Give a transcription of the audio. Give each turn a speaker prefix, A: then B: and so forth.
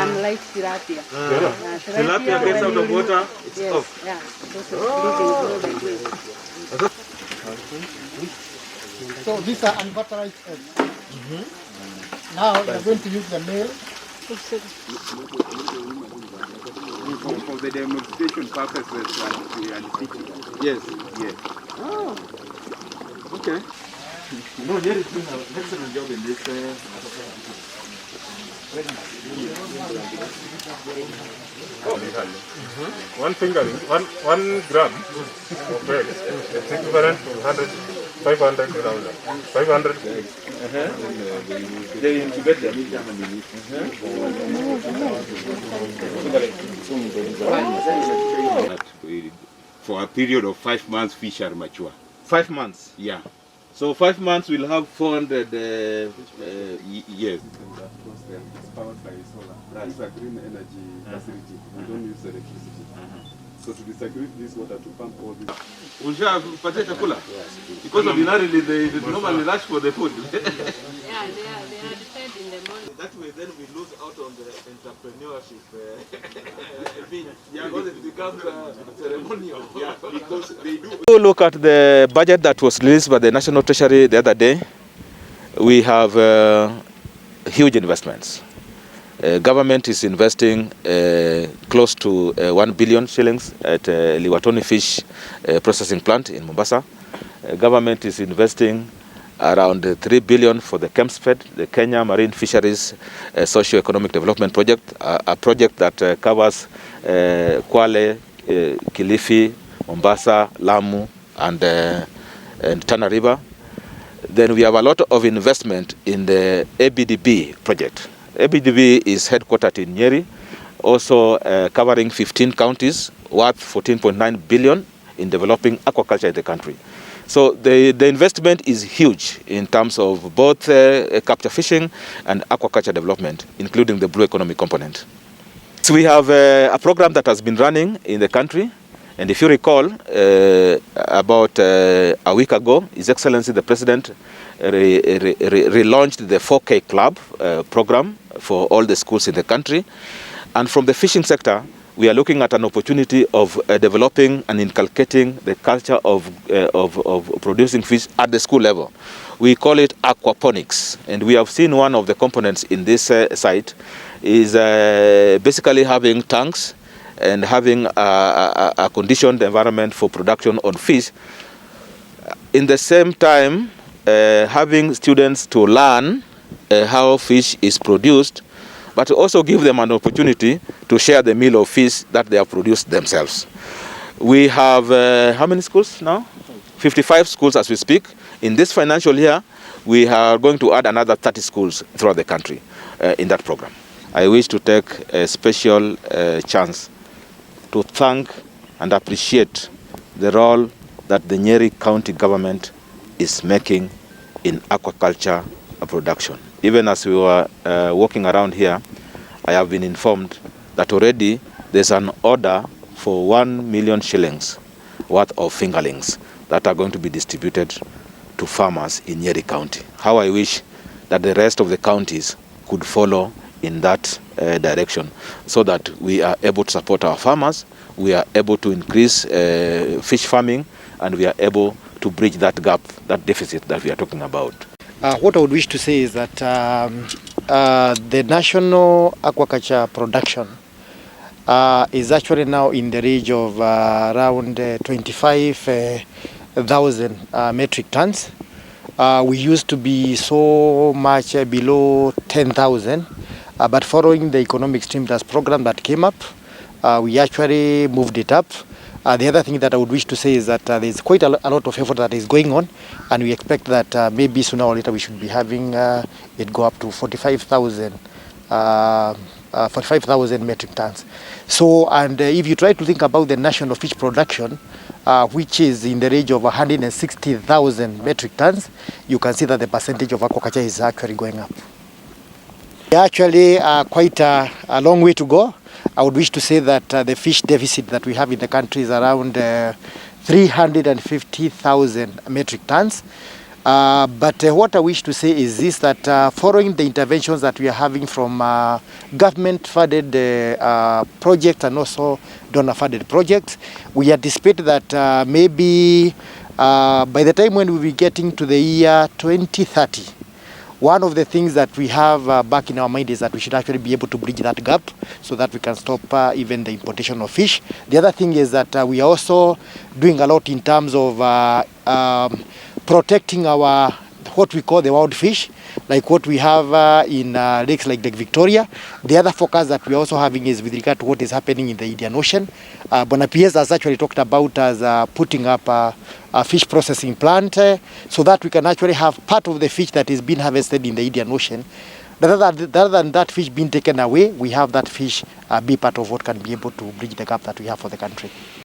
A: Unlike tilapia.
B: Tilapia gets out of water, it's off.
A: Yeah.
C: So these are unfertilized eggs. Now we are going to use the male.
D: For the demonstration purposes and teaching.
B: Yes.
D: Yes.
B: Oh. Okay. No, Jerry is doing an excellent job in this.
E: One fingering, one gram of egg is equivalent to 500 grams. 500 eggs.
B: They incubate them.
D: For a period of 5 months, fish are mature.
B: 5 months.
D: Yeah.
B: So 5 months we'll have 400
D: yes.
F: It's powered by solar. It's a green energy facility. We don't use electricity. So to disagree this water to pump all this.
B: Ushapatia chakula? Because ordinarily they normally rush for the food.
A: Yeah, they are fed in the morning.
B: That way then we lose out on the entrepreneurship thing. Because it becomes ceremonial.
D: Yeah, because they do.
G: Look at the budget that was released by the National Treasury the other day. We have huge investments. Government is investing close to 1 billion shillings at Liwatoni Fish Processing Plant in Mombasa. Government is investing around 3 billion for the KEMSFED, the Kenya Marine Fisheries Socio-Economic Development Project, a project that covers Kwale, Kilifi, Mombasa, Lamu, and Tana River. Then we have a lot of investment in the ABDB project. ABDB is headquartered in Nyeri, also covering 15 counties, worth 14.9 billion in developing aquaculture in the country. So the investment is huge in terms of both capture fishing and aquaculture development, including the blue economy component. So we have a program that has been running in the country. And if you recall, about a week ago, His Excellency the President relaunched the 4K Club program for all the schools in the country. And from the fishing sector, we are looking at an opportunity of developing and inculcating the culture of producing fish at the school level. We call it aquaponics. And we have seen one of the components in this site is basically having tanks and having a conditioned environment for production on fish. In the same time, having students to learn how fish is produced, but also give them an opportunity to share the meal of fish that they have produced themselves. We have, how many schools now? 55 schools as we speak. In this financial year, we are going to add another 30 schools throughout the country in that program. I wish to take a special chance to thank and appreciate the role that the Nyeri County government is making in aquaculture production. Even as we were walking around here, I have been informed that already there's an order for 1 million shillings worth of fingerlings that are going to be distributed to farmers in Nyeri County. How I wish that the rest of the counties could follow in that direction so that we are able to support our farmers, we are able to increase fish farming, and we are able to bridge that gap, that deficit that we are talking about.
C: What I would wish to say is that the national aquaculture production is actually now in the range of around 25,000 metric tons. We used to be so much below 10,000, but following the economic stimulus program that came up, we actually moved it up. The other thing that I would wish to say is that there's quite a lot of effort that is going on, and we expect that maybe sooner or later we should be having it go up to 45,000 metric tons. So, and if you try to think about the national fish production, which is in the range of 160,000 metric tons, you can see that the percentage of aquaculture is actually going up. We actually quite a long way to go. I would wish to say that the fish deficit that we have in the country is around 350,000 metric tons. But what I wish to say is this, that following the interventions that we are having from government-funded projects and also donor-funded projects, we anticipate that maybe by the time when we'll be getting to the year 2030, one of the things that we have back in our mind is that we should actually be able to bridge that gap so that we can stop even the importation of fish. The other thing is that we are also doing a lot in terms of protecting our what we call the wild fish, like what we have in lakes like Lake Victoria. The other focus that we're also having is with regard to what is happening in the Indian Ocean. Bona PS has actually talked about us putting up a fish processing plant so that we can actually have part of the fish that is being harvested in the Indian Ocean. Rather than that fish being taken away, we have that fish be part of what can be able to bridge the gap that we have for the country.